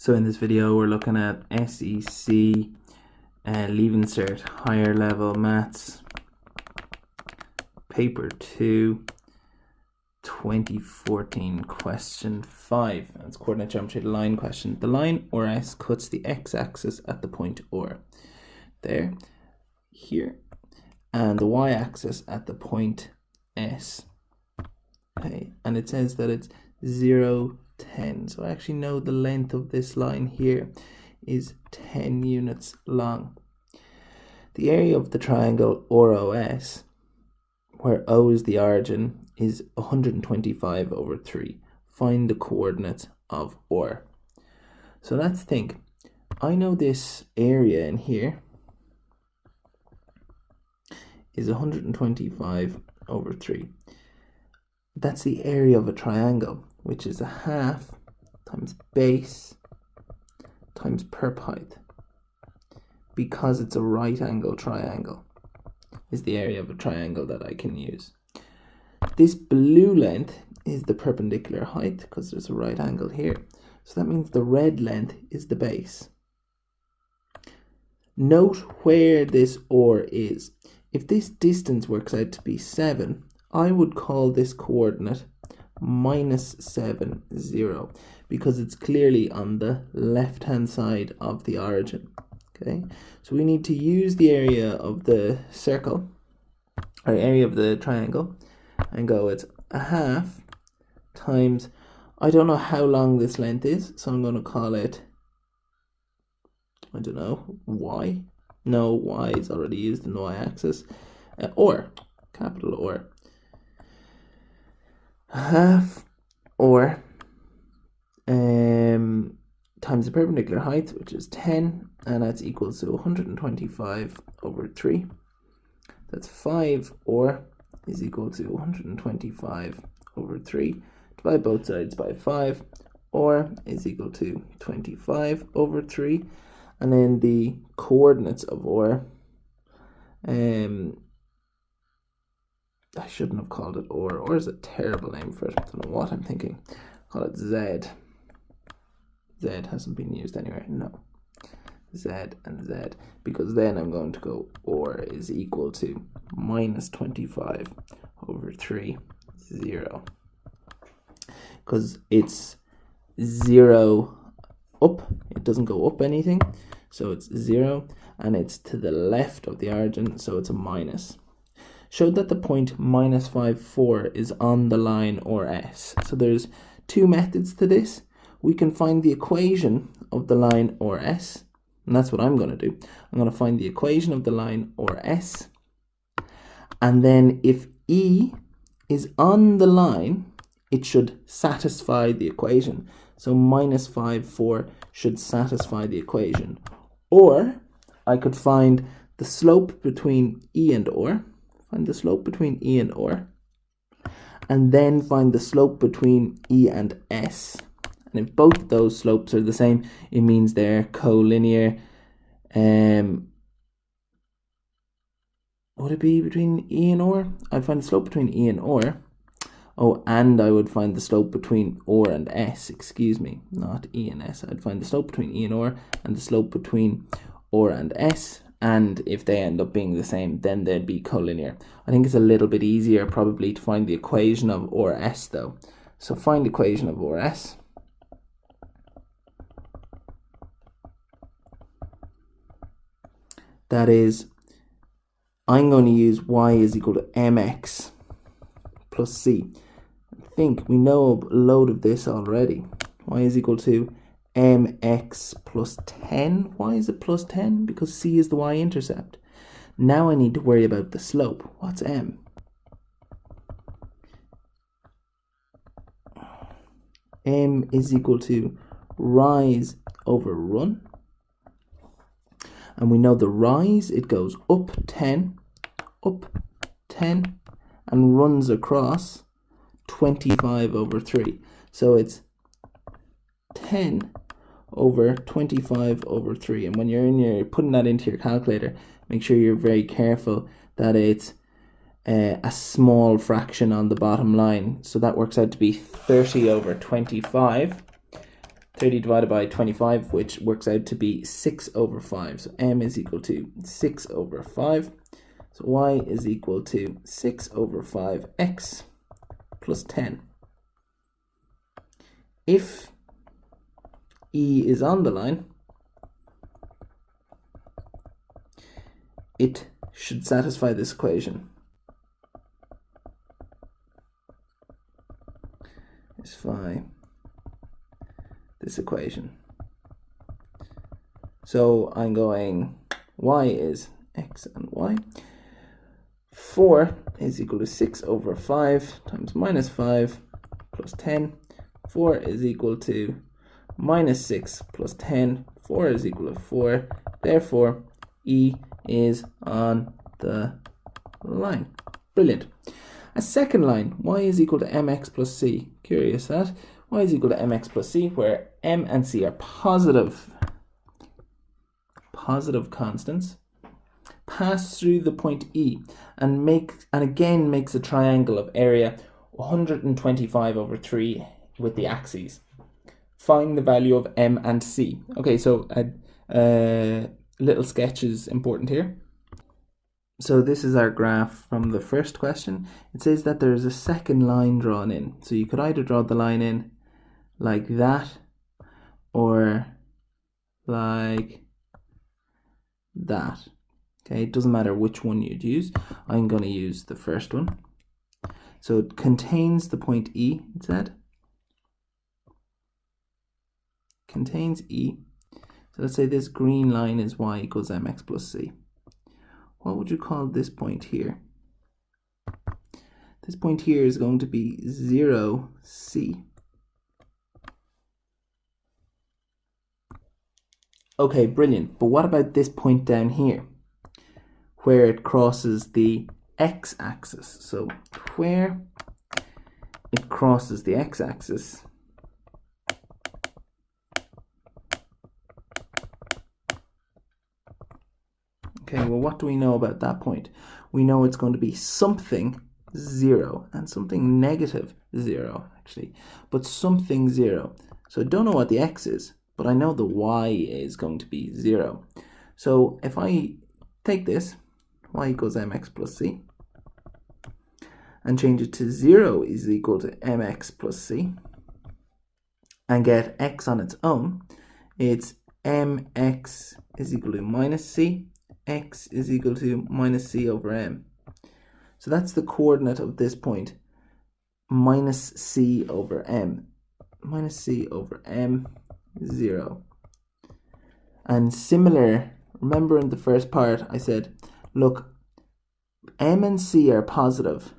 So in this video we're looking at SEC Leaving Cert Higher Level Maths Paper 2 2014 question 5. That's coordinate geometry, the line question. The line OR cuts the x-axis at the point OR. There, here, and the y-axis at the point S. Okay, and it says that it's 0, 10. So I actually know the length of this line here is 10 units long. The area of the triangle OROS, where O is the origin, is 125 over 3. Find the coordinates of OR. So let's think. I know this area in here is 125 over 3. That's the area of a triangle, which is a half times base times perp height. Because it's a right angle triangle is the area of a triangle that I can use. This blue length is the perpendicular height because there's a right angle here. So that means the red length is the base. Note where this OR is. If this distance works out to be 7, I would call this coordinate -7, 0, because it's clearly on the left-hand side of the origin. Okay, so we need to use the area of the circle, or area of the triangle, and go, it's a half times, I don't know how long this length is, so I'm going to call it, I don't know, y. No, y is already used in the y-axis. Or, capital OR. Half or times the perpendicular height, which is 10, and that's equal to 125 over 3. That's 5 or is equal to 125 over 3. Divide both sides by 5, or is equal to 25 over 3. And then the coordinates of OR, I shouldn't have called it OR. OR is a terrible name for it. I don't know what I'm thinking. Call it Z. Z hasn't been used anywhere. No. Z and Z. Because then I'm going to go OR is equal to -25 over 3, 0. Because it's 0 up. It doesn't go up anything. So it's 0. And it's to the left of the origin. So it's a minus. Showed that the point -5, 4 is on the line ORS. So there's two methods to this. We can find the equation of the line ORS, and that's what I'm going to do. I'm going to find the equation of the line ORS, and then if E is on the line, it should satisfy the equation. So -5, 4 should satisfy the equation. Or I could find the slope between E and OR. Find the slope between E and OR, and then find the slope between E and S. And if both those slopes are the same, it means they're collinear. Would it be between E and OR? I'd find the slope between E and OR. Oh, and I would find the slope between OR and S, excuse me, not E and S. I'd find the slope between E and OR and the slope between OR and S. And if they end up being the same, then they'd be collinear. I think it's a little bit easier probably to find the equation of ORS though. So find the equation of ORS. That is, I'm going to use y is equal to mx plus c. I think we know a load of this already. Y is equal to mx plus 10. Why is it plus 10? Because c is the y-intercept. Now I need to worry about the slope. What's m? M is equal to rise over run. And we know the rise, it goes up 10, and runs across 25 over 3. So it's 10 over 25 over 3. And when you're putting that into your calculator, make sure you're very careful that it's a small fraction on the bottom line. So that works out to be 30 over 25. 30 divided by 25, which works out to be 6 over 5. So m is equal to 6 over 5. So y is equal to 6 over 5x plus 10. If E is on the line, it should satisfy this equation. Satisfy this equation. So I'm going y is x and y. 4 is equal to 6 over 5 times minus 5 plus 10. 4 is equal to minus 6 plus 10. 4 is equal to 4. Therefore, E is on the line. Brilliant. A second line, y is equal to mx plus c. Curious that. Y is equal to mx plus c, where m and c are positive constants. Pass through the point E and again makes a triangle of area 125 over 3 with the axes. Find the value of m and c. Okay, so a little sketch is important here. So this is our graph from the first question. It says that there is a second line drawn in. So you could either draw the line in like that or like that. Okay, it doesn't matter which one you'd use. I'm going to use the first one. So it contains the point E, it said. Contains E. So let's say this green line is y equals mx plus c. What would you call this point here? This point here is going to be 0, c. Okay, brilliant. But what about this point down here, where it crosses the x-axis? So where it crosses the x-axis, okay, well, what do we know about that point? We know it's going to be something 0 and something negative 0, actually, but something 0. So I don't know what the x is, but I know the y is going to be 0. So if I take this, y equals mx plus c, and change it to 0 is equal to mx plus c, and get x on its own, it's mx is equal to minus c, x is equal to minus c over m. So that's the coordinate of this point, minus c over m. Minus c over m, 0. And similar, remember in the first part I said, look, m and c are positive,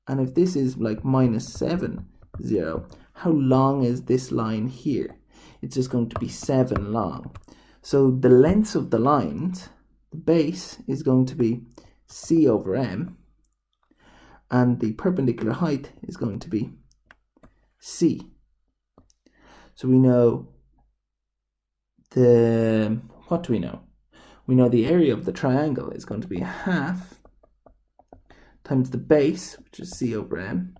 and if this is like minus 7, 0, how long is this line here? It's just going to be 7 long. So the lengths of the lines, the base is going to be c over m, and the perpendicular height is going to be c. So we know what do we know? We know the area of the triangle is going to be half times the base, which is c over m,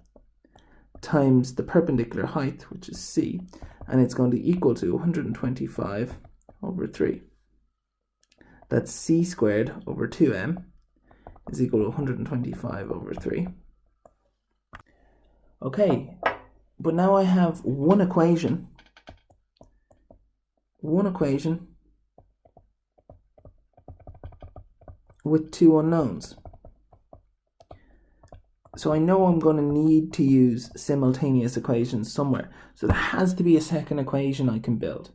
times the perpendicular height, which is c, and it's going to equal to 125 over 3. That's c squared over 2m is equal to 125 over 3. Okay, but now I have one equation with two unknowns. So I know I'm going to need to use simultaneous equations somewhere. So there has to be a second equation I can build.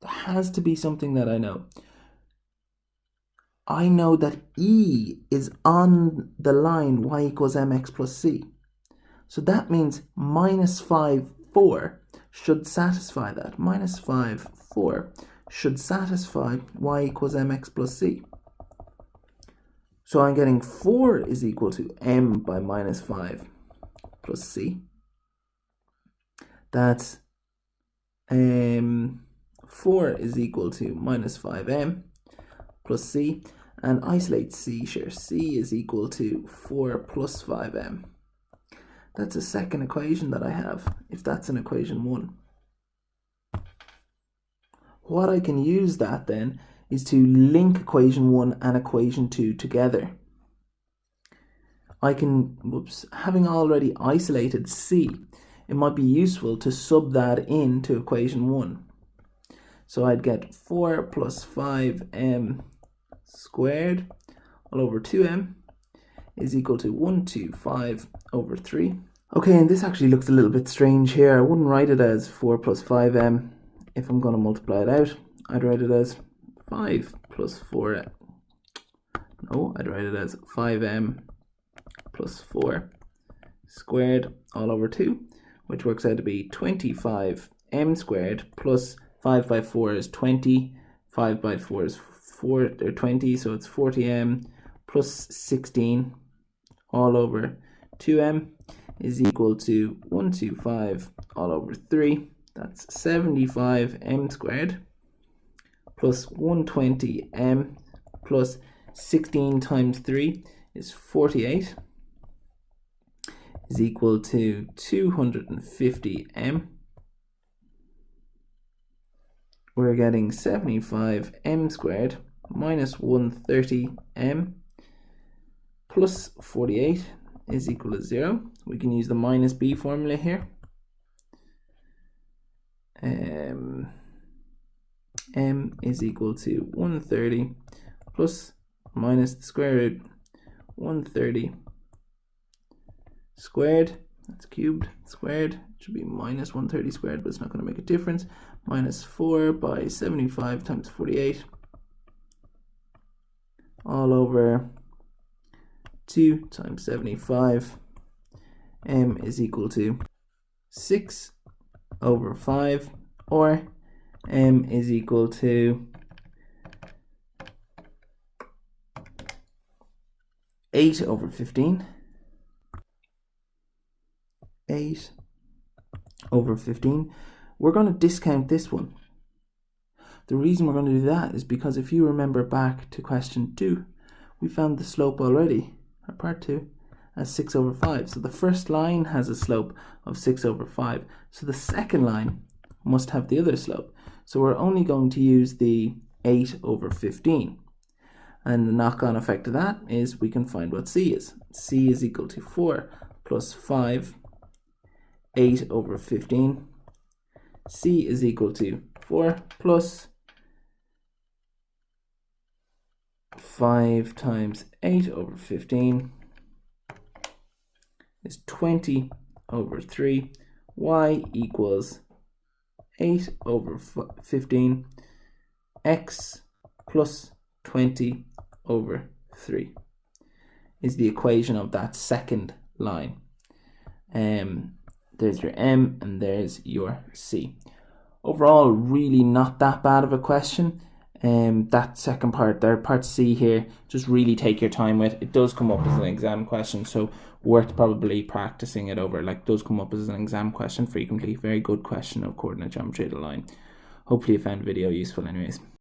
There has to be something that I know. I know that E is on the line y equals mx plus c. So that means minus 5, 4 should satisfy that. Minus 5, 4 should satisfy y equals mx plus c. So I'm getting 4 is equal to m by minus 5 plus c. That's 4 is equal to minus 5m plus c. And isolate c, sure, c is equal to 4 plus 5m. That's a second equation that I have, if that's an equation 1. what I can use that then is to link equation 1 and equation 2 together. I can, having already isolated c, it might be useful to sub that into equation 1. So I'd get 4 plus 5m squared all over 2m is equal to 125 over 3. Okay, and this actually looks a little bit strange here. I wouldn't write it as 4 plus 5m if I'm going to multiply it out. I'd write it as 5 plus 4. No, I'd write it as 5m plus 4 squared all over 2, which works out to be 25m squared plus 5 by 4 is 20, 5 by 4 is 20, so it's 40m plus 16 all over 2m is equal to 125 all over 3. That's 75m squared plus 120m plus 16 times 3 is 48 is equal to 250m. We're getting 75m squared minus 130m plus 48 is equal to 0. We can use the minus b formula here. M is equal to 130 plus minus the square root 130 squared, that's cubed, squared, it should be minus 130 squared, but it's not going to make a difference, minus 4 by 75 times 48 all over 2 times 75. M is equal to 6 over 5, or M is equal to 8 over 15. 8 over 15. We're going to discount this one. The reason we're going to do that is because if you remember back to question 2, we found the slope already, or part 2, as 6 over 5. So the first line has a slope of 6 over 5. So the second line must have the other slope. So we're only going to use the 8 over 15. And the knock-on effect of that is we can find what c is. C is equal to 4 plus 5, 8 over 15. C is equal to 4 plus 5 times 8 over 15 is 20 over 3. Y equals 8 over 15. X plus 20 over 3 is the equation of that second line. There's your M and there's your C. Overall, really not that bad of a question. That second part there, part C here, just really take your time with. It does come up as an exam question, so worth probably practicing it over. Like, does come up as an exam question frequently. Very good question of coordinate geometry of the line. Hopefully you found the video useful anyways.